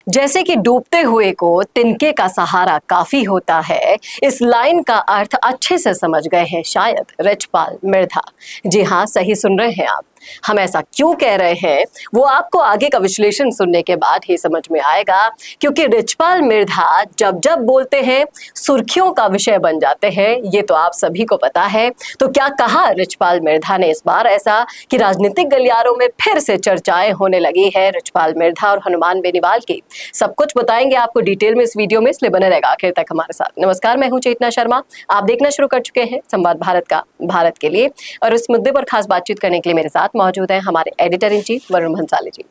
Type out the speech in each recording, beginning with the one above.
जैसे कि डूबते हुए को तिनके का सहारा काफी होता है, इस लाइन का अर्थ अच्छे से समझ गए हैं शायद रिचपाल मिर्धा। जी हाँ, सही सुन रहे हैं आप। हम ऐसा क्यों कह रहे हैं वो आपको आगे का विश्लेषण सुनने के बाद ही समझ में आएगा, क्योंकि रिचपाल मिर्धा जब जब बोलते हैं सुर्खियों का विषय बन जाते हैं, ये तो आप सभी को पता है। तो क्या कहा रिचपाल मिर्धा ने इस बार ऐसा कि राजनीतिक गलियारों में फिर से चर्चाएं होने लगी है रिचपाल मिर्धा और हनुमान बेनीवाल की? सब कुछ बताएंगे आपको डिटेल में इस वीडियो में, इसलिए बने रहेगा आखिर तक हमारे साथ। नमस्कार, मैं हूं चेतना शर्मा। आप देखना शुरू कर चुके हैं संवाद भारत का, भारत के लिए। और इस मुद्दे पर खास बातचीत करने के लिए मेरे साथ मौजूद हैं हमारे editor in chief Varun Bhansali ji.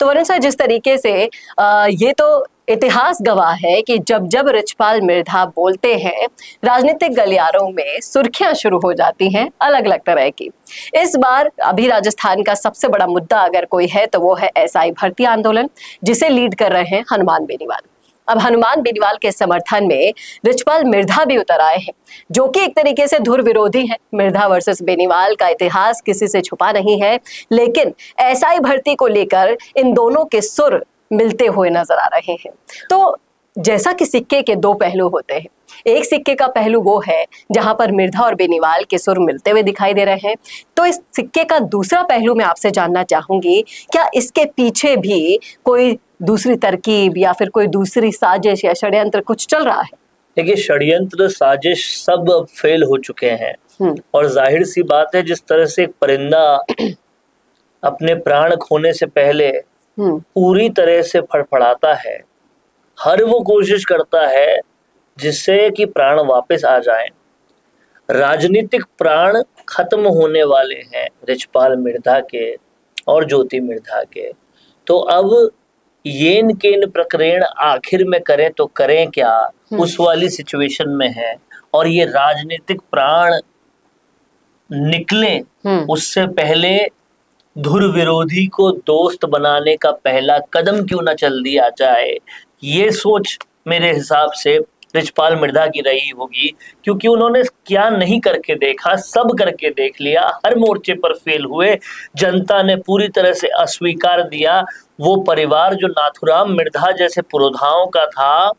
तो वरुण सर, जिस तरीके से ये तो इतिहास गवाह है कि जब जब रिचपाल मिर्धा बोलते हैं राजनीतिक गलियारों में सुर्खियां शुरू हो जाती हैं अलग अलग तरह की। इस बार अभी राजस्थान का सबसे बड़ा मुद्दा अगर कोई है तो वो है एसआई भर्ती आंदोलन, जिसे लीड कर रहे हैं हनुमान बेनीवाल। अब हनुमान बेनीवाल के समर्थन में रिचपाल मिर्धा भी उतर आए हैं, जो कि एक तरीके से धुर विरोधी हैं। मिर्धा वर्सेस बेनीवाल का इतिहास किसी से छुपा नहीं है, लेकिन एसआई भर्ती को लेकर इन दोनों के सुर मिलते हुए नजर आ रहे हैं। तो जैसा कि सिक्के के दो पहलू होते हैं, एक सिक्के का पहलू वो है जहां पर मिर्धा और बेनीवाल के सुर मिलते हुए दिखाई दे रहे हैं, तो इस सिक्के का दूसरा पहलू मैं आपसे जानना चाहूंगी, क्या इसके पीछे भी कोई दूसरी तरकीब या फिर कोई दूसरी साजिश या षड्यंत्र कुछ चल रहा है? देखिए, षड्यंत्र साजिश सब अब फेल हो चुके हैं और जाहिर सी बात है, जिस तरह से एक परिंदा अपने प्राण खोने से पहले पूरी तरह से फड़फड़ाता है, हर वो कोशिश करता है जिससे कि प्राण वापस आ जाए। राजनीतिक प्राण खत्म होने वाले हैं रिचपाल मिर्धा के और ज्योति मिर्धा के। तो अब येन केन प्रकरण आखिर में करें तो करें क्या, उस वाली सिचुएशन में है। और ये राजनीतिक प्राण निकले उससे पहले धुर विरोधी को दोस्त बनाने का पहला कदम क्यों ना चल दिया जाए, ये सोच मेरे हिसाब से रिचपाल मिर्धा की रही होगी। क्योंकि उन्होंने क्या नहीं करके देखा, सब करके देख लिया, हर मोर्चे पर फेल हुए। जनता ने पूरी तरह से अस्वीकार दिया। वो परिवार जो नाथुराम मिर्धा जैसे पुरोधाओं का था,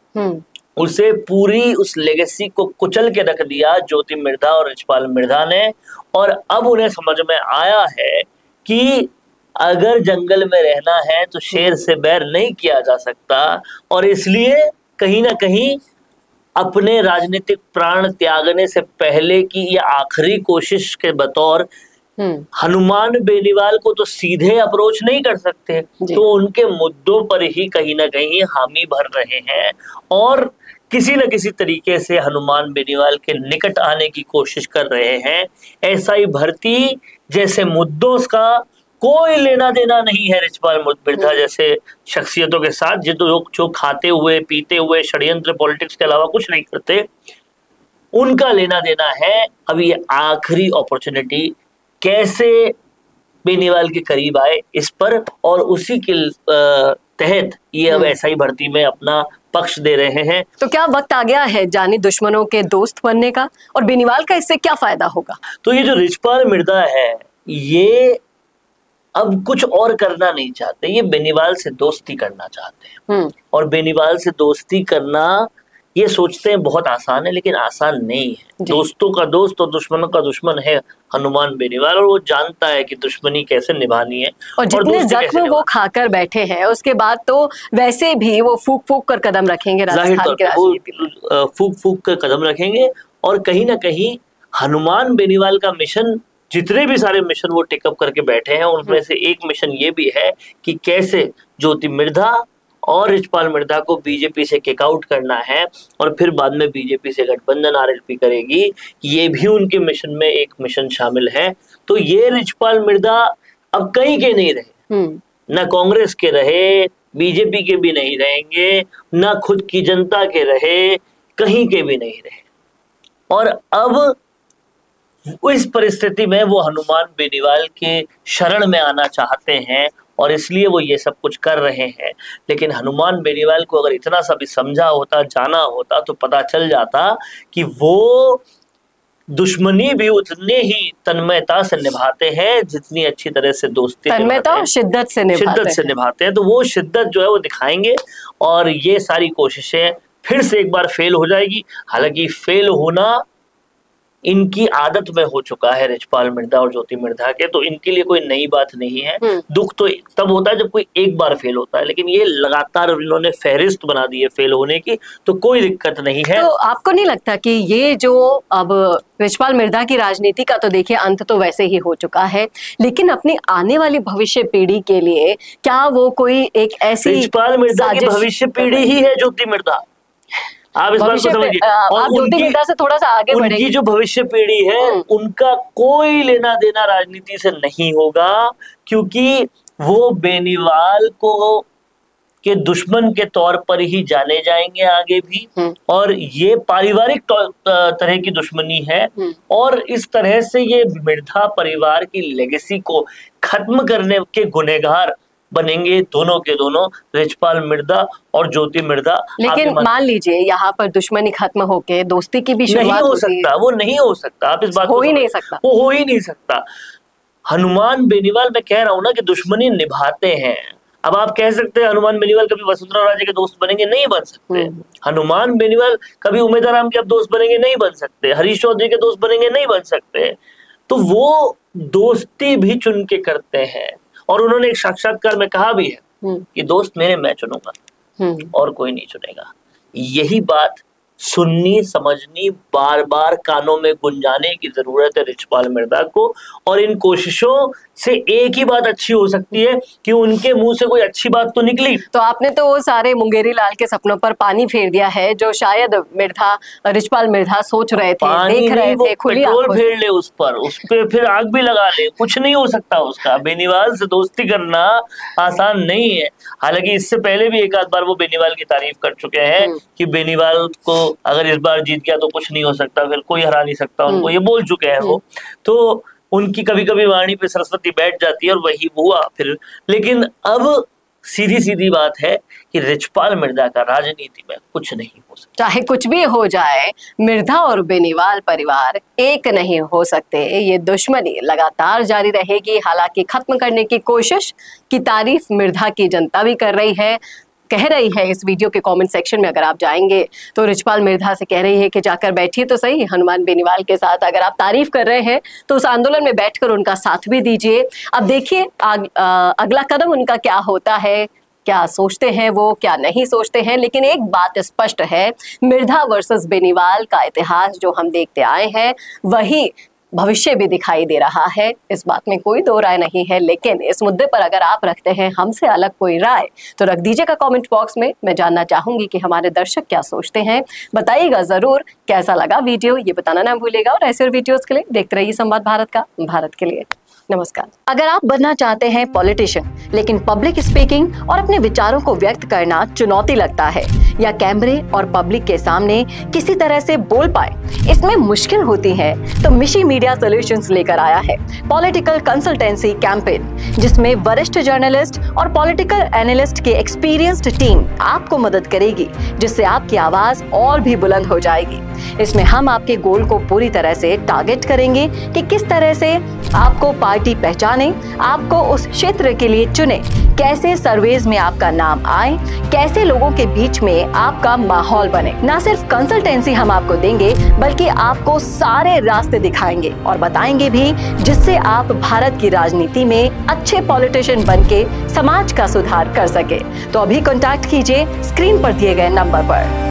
उसे पूरी उस लेगेसी को कुचल के रख दिया ज्योति मिर्धा और रिचपाल मिर्धा ने। और अब उन्हें समझ में आया है कि अगर जंगल में रहना है तो शेर से बैर नहीं किया जा सकता, और इसलिए कहीं ना कहीं अपने राजनीतिक प्राण त्यागने से पहले की ये आखिरी कोशिश के बतौर हनुमान बेनीवाल को तो सीधे अप्रोच नहीं कर सकते, तो उनके मुद्दों पर ही कहीं ना कहीं हामी भर रहे हैं और किसी न किसी तरीके से हनुमान बेनीवाल के निकट आने की कोशिश कर रहे हैं। एसआई भर्ती जैसे मुद्दों का कोई लेना देना नहीं है रिचपाल मिर्धा जैसे शख्सियतों के साथ, जिन लोग जो खाते हुए पीते हुए षड्यंत्र पॉलिटिक्स के अलावा कुछ नहीं करते, उनका लेना देना है। अभी ये आखिरी अपॉर्चुनिटी कैसे बेनीवाल के करीब आए इस पर, और उसी के तहत ये अब एसआई भर्ती में अपना पक्ष दे रहे हैं। तो क्या वक्त आ गया है जानी दुश्मनों के दोस्त बनने का, और बेनीवाल का इससे क्या फायदा होगा? तो ये जो रिचपाल मिर्धा है, ये अब कुछ और करना नहीं चाहते, ये बेनीवाल से दोस्ती करना चाहते हैं। और बेनीवाल से दोस्ती करना ये सोचते हैं बहुत आसान है, लेकिन आसान नहीं है। दोस्तों का दोस्त और दुश्मनों का दुश्मन है हनुमान बेनीवाल, और वो जानता है कि दुश्मनी कैसे निभानी है। और जितने जख्म वो खाकर बैठे हैं, उसके बाद तो वैसे भी वो फूक फूक कर कदम रखेंगे राजस्थान के राजनीति में। फूक फूक कर कदम रखेंगे, और कहीं ना कहीं हनुमान बेनीवाल का मिशन, जितने भी सारे मिशन वो टेकअप करके बैठे हैं, उनमें से एक मिशन ये भी है कि कैसे ज्योति मिर्धा और रिचपाल मिर्धा को बीजेपी से किक आउट करना है, और फिर बाद में बीजेपी से गठबंधन आरएलपी करेगी। ये भी उनके मिशन में एक मिशन शामिल है। तो ये रिचपाल मिर्धा अब कहीं के नहीं रहे, ना कांग्रेस के रहे, बीजेपी के भी नहीं रहेंगे, ना खुद की जनता के रहे, कहीं के भी नहीं रहे। और अब इस परिस्थिति में वो हनुमान बेनीवाल के शरण में आना चाहते हैं, और इसलिए वो ये सब कुछ कर रहे हैं। लेकिन हनुमान बेनीवाल को अगर इतना सा भी समझा होता, जाना होता, तो पता चल जाता कि वो दुश्मनी भी उतने ही तन्मयता से निभाते हैं जितनी अच्छी तरह से दोस्ती तन्मयता और शिद्दत से निभाते हैं। तो वो शिद्दत जो है वो दिखाएंगे और ये सारी कोशिशें फिर से एक बार फेल हो जाएगी। हालांकि फेल होना इनकी आदत में हो चुका है, रिचपाल मिर्धा और ज्योति मिर्धा के, तो इनके लिए कोई नई बात नहीं है। दुख तो तब होता है जब कोई एक बार फेल होता है, लेकिन ये लगातार इन्होंने फहरिस्त बना दी है फेल होने की, तो कोई दिक्कत नहीं है। तो आपको नहीं लगता कि ये जो अब रिचपाल मिर्धा की राजनीति का तो देखिए अंत तो वैसे ही हो चुका है, लेकिन अपनी आने वाली भविष्य पीढ़ी के लिए क्या वो कोई एक ऐसी रिचपाल मिर्धा की भविष्य पीढ़ी ही है ज्योति मिर्धा। आप इस बात को समझिए। और उनकी से थोड़ा सा आगे उनकी जो भविष्य पीढ़ी है उनका कोई लेना देना राजनीति से नहीं होगा, क्योंकि वो बेनीवाल को के दुश्मन के तौर पर ही जाने जाएंगे आगे भी। और ये पारिवारिक तरह की दुश्मनी है और इस तरह से ये मिर्धा परिवार की लेगेसी को खत्म करने के गुनहगार बनेंगे दोनों के दोनों, रिचपाल मिर्धा और ज्योति मिर्धा। लेकिन मान लीजिए यहाँ पर दुश्मनी खत्म होके दोस्ती की भी शुरुआत नहीं हो सकता, वो नहीं हो सकता। आप इस बात हो ही नहीं सकता, वो हो ही नहीं सकता। हनुमान बेनीवाल, मैं कह रहा हूं ना कि दुश्मनी निभाते हैं। अब आप कह सकते हैं हनुमान बेनीवाल कभी वसुंधरा राजे के दोस्त बनेंगे, नहीं बन सकते। हनुमान बेनीवाल कभी उमेदाराम के अब दोस्त बनेंगे, नहीं बन सकते। हरीश चौधरी के दोस्त बनेंगे, नहीं बन सकते। तो वो दोस्ती भी चुन के करते हैं और उन्होंने एक साक्षात्कार में कहा भी है कि दोस्त मेरे मैं चुनूंगा और कोई नहीं चुनेगा। यही बात सुननी समझनी बार बार कानों में गुंजाने की जरूरत है रिचपाल मिर्धा को। और इन कोशिशों से एक ही बात अच्छी हो सकती है कि उनके मुंह से कोई अच्छी बात तो निकली। तो आपने तो वो सारे मुंगेरी लाल के सपनों पर पानी फेर दिया है जो शायद रिचपाल मिर्धा सोच रहे थे, देख रहे थे। पेट्रोल फेर ले उस पे फिर आग भी लगा ले, कुछ नहीं हो सकता उसका। बेनीवाल से दोस्ती करना आसान नहीं है। हालांकि इससे पहले भी एक आध बार वो बेनीवाल की तारीफ कर चुके हैं कि बेनीवाल को अगर इस बार जीत गया तो कुछ नहीं हो सकता, फिर कोई हरा नहीं सकता उनको, ये बोल चुके हैं वो। तो उनकी कभी कभी वाणी पे सरस्वती बैठ जाती है और वही हुआ फिर। लेकिन अब सीधी सीधी बात है कि रिचपाल मिर्धा का राजनीति में कुछ नहीं हो सकता। चाहे कुछ भी हो जाए, मिर्धा और बेनीवाल परिवार एक नहीं हो सकते। ये दुश्मनी लगातार जारी रहेगी। हालांकि खत्म करने की कोशिश की तारीफ मिर्धा की जनता भी कर रही है, कह रही है। इस वीडियो के कमेंट सेक्शन में अगर आप जाएंगे तो रिचपाल मिर्धा से कह रही है कि जाकर बैठिए तो सही हनुमान बेनीवाल के साथ। अगर आप तारीफ कर रहे हैं तो उस आंदोलन में बैठकर उनका साथ भी दीजिए। अब देखिए अगला कदम उनका क्या होता है, क्या सोचते हैं वो, क्या नहीं सोचते हैं। लेकिन एक बात स्पष्ट है, मिर्धा वर्सेस बेनीवाल का इतिहास जो हम देखते आए हैं वही भविष्य भी दिखाई दे रहा है। इस बात में कोई दो राय नहीं है। लेकिन इस मुद्दे पर अगर आप रखते हैं हमसे अलग कोई राय तो रख दीजिएगा कमेंट बॉक्स में। मैं जानना चाहूंगी कि हमारे दर्शक क्या सोचते हैं। बताइएगा जरूर कैसा लगा वीडियो, ये बताना ना भूलिएगा। और ऐसे वीडियोस के लिए देखते रहिए संवाद भारत का, भारत के लिए। नमस्कार। अगर आप बनना चाहते हैं पॉलिटिशियन लेकिन पब्लिक स्पीकिंग और अपने विचारों को व्यक्त करना चुनौती लगता है, या कैमरे और पब्लिक के सामने किसी तरह से बोल पाए इसमें मुश्किल होती है, तो मिशी मीडिया सॉल्यूशंस लेकर आया है पॉलिटिकल कंसल्टेंसी कैंपेन, जिसमें वरिष्ठ जर्नलिस्ट और पॉलिटिकल एनालिस्ट की एक्सपीरियंस्ड टीम आपको मदद करेगी, जिससे आपकी आवाज और भी बुलंद हो जाएगी। इसमें हम आपके गोल को पूरी तरह से टारगेट करेंगे कि किस तरह से आपको पार्टी पहचाने, आपको उस क्षेत्र के लिए चुने, कैसे सर्वेज में आपका नाम आए, कैसे लोगों के बीच में आपका माहौल बने। ना सिर्फ कंसल्टेंसी हम आपको देंगे बल्कि आपको सारे रास्ते दिखाएंगे और बताएंगे भी, जिससे आप भारत की राजनीति में अच्छे पॉलिटिशियन बनके समाज का सुधार कर सके। तो अभी कॉन्टैक्ट कीजिए स्क्रीन पर दिए गए नंबर पर।